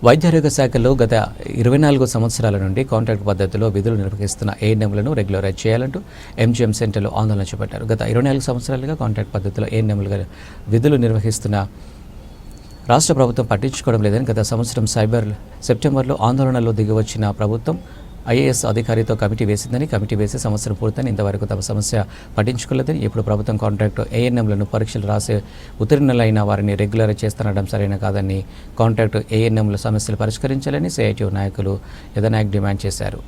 వైద్యారోగ్య శాఖలో గత 24 సంవత్సరాల నుండి కాంట్రాక్ట్ పద్ధతిలో విధులు నిర్వహిస్తున్న ఏఎన్ఎంలను రెగ్యులరైజ్ చేయాలంటూ ఎంజీఎం సెంటర్లో ఆందోళన చేపట్టారు. గత 24 సంవత్సరాలుగా కాంట్రాక్ట్ పద్ధతిలో ఏఎన్ఎంలుగా విధులు నిర్వహిస్తున్న రాష్ట్ర ప్రభుత్వం పట్టించుకోవడం లేదని గత సంవత్సరం సెప్టెంబర్లో ఆందోళనలో దిగివచ్చిన ప్రభుత్వం ఐఏఎస్ అధికారితో కమిటీ వేసిందని, కమిటీ వేసి సంవత్సరం పూర్తని ఇంతవరకు తమ సమస్య పట్టించుకోలేదని, ఇప్పుడు ప్రభుత్వం కాంట్రాక్టు ఏఎన్ఎంలను పరీక్షలు రాసి ఉత్తీర్ణులైన వారిని రెగ్యులరైజ్ చేస్తుండడం సరైన కాదని, కాంట్రాక్టు ఏఎన్ఎంల సమస్యలు పరిష్కరించాలని సిఐటియు నాయకులు యదనాయక్ డిమాండ్ చేశారు.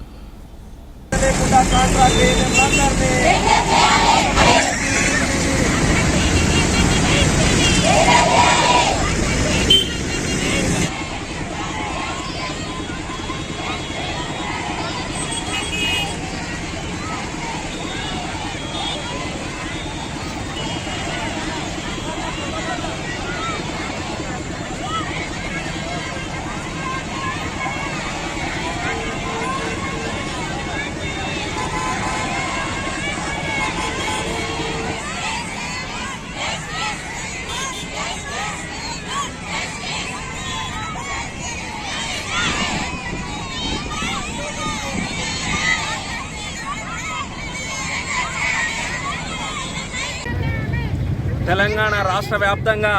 తెలంగాణ రాష్ట్ర వ్యాప్తంగా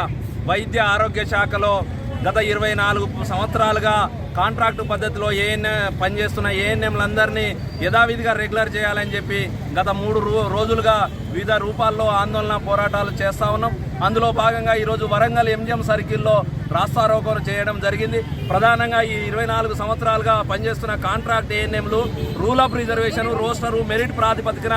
వైద్య ఆరోగ్య శాఖలో గత 24 సంవత్సరాలుగా కాంట్రాక్టు పద్ధతిలో పనిచేస్తున్న ఏఎన్ఎంలందరినీ యథావిధిగా రెగ్యులర్ చేయాలని చెప్పి గత 3 రోజులుగా వివిధ రూపాల్లో ఆందోళన పోరాటాలు చేస్తూ ఉన్నాం. అందులో భాగంగా ఈరోజు వరంగల్ ఎంజిఎం సర్కిల్లో రాస్తారోకోలు చేయడం జరిగింది. ప్రధానంగా ఈ 24 సంవత్సరాలుగా పనిచేస్తున్న కాంట్రాక్ట్ ఏఎన్ఎంలు rule of reservation, roster, merit ప్రాతిపదికన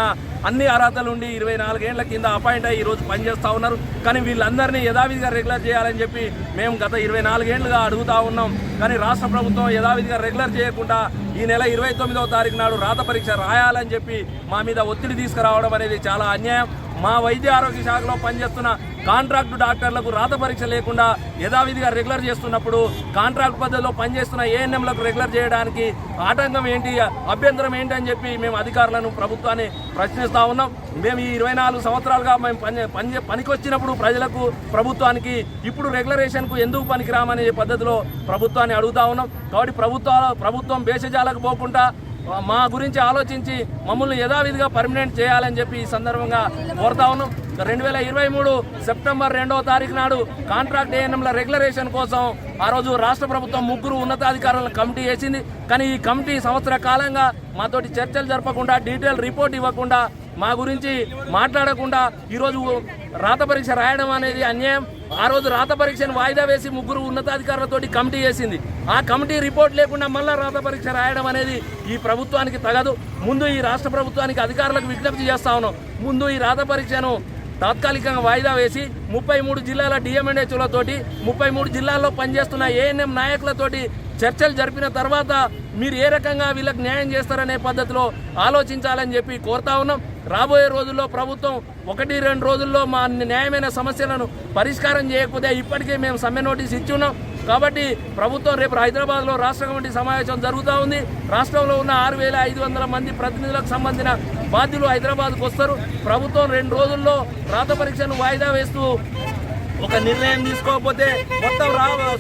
అన్ని అర్హతలు ఉండి 24 ఏళ్ల కింద అపాయింట్ అయ్యి ఈరోజు పనిచేస్తూ ఉన్నారు. కానీ వీళ్ళందరినీ యథావిధిగా రెగ్యులర్ చేయాలని చెప్పి మేము గత 24 ఏళ్లుగా అడుగుతూ ఉన్నాం. కానీ రాష్ట్ర ప్రభుత్వం యథావిధిగా రెగ్యులర్ చేయకుండా ఈ నెల 29వ తారీఖు నాడు రాత పరీక్ష రాయాలని చెప్పి మా మీద ఒత్తిడి తీసుకురావడం అనేది చాలా అన్యాయం. మా వైద్య ఆరోగ్య శాఖలో పనిచేస్తున్న కాంట్రాక్టు డాక్టర్లకు రాత పరీక్ష లేకుండా యథావిధిగా రెగ్యులర్ చేస్తున్నప్పుడు కాంట్రాక్ట్ పద్ధతిలో పనిచేస్తున్న ఏఎన్ఎంలకు రెగ్యులర్ చేయడానికి ఆటంకం ఏంటి, అభ్యంతరం ఏంటి అని చెప్పి మేము అధికారులను, ప్రభుత్వాన్ని ప్రశ్నిస్తూ ఉన్నాం. మేము ఈ 24 సంవత్సరాలుగా మేము పనికొచ్చినప్పుడు ప్రజలకు, ప్రభుత్వానికి ఇప్పుడు రెగ్యులరేషన్కు ఎందుకు పనికిరామనే పద్ధతిలో ప్రభుత్వాన్ని అడుగుతా ఉన్నాం. కాబట్టి ప్రభుత్వం భేషజాలకు పోకుండా మా గురించి ఆలోచించి మమ్మల్ని యథావిధిగా పర్మనెంట్ చేయాలని చెప్పి ఈ సందర్భంగా కోరుతా ఉన్నాం. 2023 సెప్టెంబర్ 2వ తారీఖు నాడు కాంట్రాక్ట్ ఏఎన్ఎంల రెగ్యులరేషన్ కోసం ఆ రోజు రాష్ట్ర ప్రభుత్వం 3 ఉన్నతాధికారులను కమిటీ వేసింది. కానీ ఈ కమిటీ సంవత్సర కాలంగా మాతోటి చర్చలు జరపకుండా, డీటెయిల్ రిపోర్ట్ ఇవ్వకుండా, మా గురించి మాట్లాడకుండా ఈరోజు రాత పరీక్ష రాయడం అనేది అన్యాయం. ఆ రోజు రాత పరీక్షను వాయిదా వేసి 3 ఉన్నతాధికారులతోటి కమిటీ వేసింది. ఆ కమిటీ రిపోర్ట్ లేకుండా మళ్ళీ రాత పరీక్ష రాయడం అనేది ఈ ప్రభుత్వానికి తగదు. ముందు ఈ రాష్ట్ర ప్రభుత్వానికి, అధికారులకు విజ్ఞప్తి చేస్తా ఉన్నాం. ముందు ఈ రాత పరీక్షను తాత్కాలికంగా వాయిదా వేసి 33 జిల్లాల డిఎంఎన్హెచ్లతోటి, 33 జిల్లాల్లో పనిచేస్తున్న ఏఎన్ఎం నాయకులతోటి చర్చలు జరిపిన తర్వాత మీరు ఏ రకంగా వీళ్ళకి న్యాయం చేస్తారనే పద్ధతిలో ఆలోచించాలని చెప్పి కోరుతా ఉన్నాం. రాబోయే రోజుల్లో ప్రభుత్వం 1-2 రోజుల్లో మా న్యాయమైన సమస్యలను పరిష్కారం చేయకపోతే ఇప్పటికే మేము సమ్మె నోటీస్ ఇచ్చి ఉన్నాం. కాబట్టి ప్రభుత్వం రేపు హైదరాబాద్లో రాష్ట్ర కమిటీ సమావేశం జరుగుతూ ఉంది. రాష్ట్రంలో ఉన్న 6500 మంది ప్రతినిధులకు సంబంధించిన బాధ్యులు హైదరాబాద్కు వస్తారు. ప్రభుత్వం 2 రోజుల్లో రాత పరీక్షను వాయిదా వేస్తూ ఒక నిర్ణయం తీసుకోకపోతే మొత్తం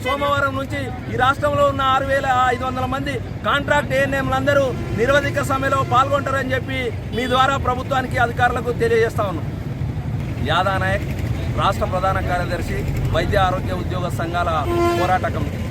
సోమవారం నుంచి ఈ రాష్ట్రంలో ఉన్న 6500 మంది కాంట్రాక్ట్ ఏఎన్ఎంలందరూ నిరవధిక సమ్మెలో పాల్గొంటారని చెప్పి మీ ద్వారా ప్రభుత్వానికి, అధికారులకు తెలియజేస్తా ఉన్నాం. యాదానాయక్, రాష్ట్ర ప్రధాన కార్యదర్శి, వైద్య ఆరోగ్య ఉద్యోగ సంఘాల పోరాట కమిటీ.